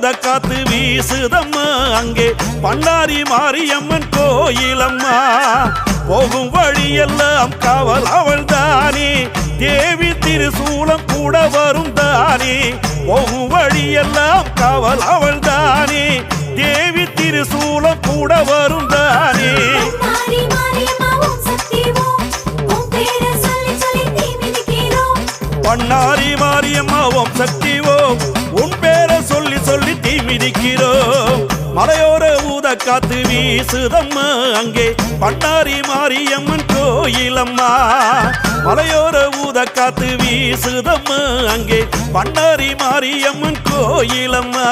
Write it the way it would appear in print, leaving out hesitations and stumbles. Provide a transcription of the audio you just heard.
ஊத காத்து வீசுதம்மா அங்கே பண்ணாரி மாரியம்மன் கோயிலம்மா போகும் வழியெல்லாம் காவல் அவள் தானே தேவி திருசூலம் கூட வரும் தானே போகும் வழியெல்லாம் காவல் அவள் தானே தேவி திருசூலம் கூட வரும் தானே பண்ணாரி மாரியம்மா ஓம் சக்தி ஓம் உன் பேரை சொல்லி சொல்லி தீ மிதிக்கிறோம் மலையோர ஊத காத்து வீசுதம்மா அங்கே பண்ணாரி மாரியம்மன் கோயிலம்மா மலையோர ஊத காத்து வீசுதம்மா அங்கே பண்ணாரி மாரியம்மன் கோயிலம்மா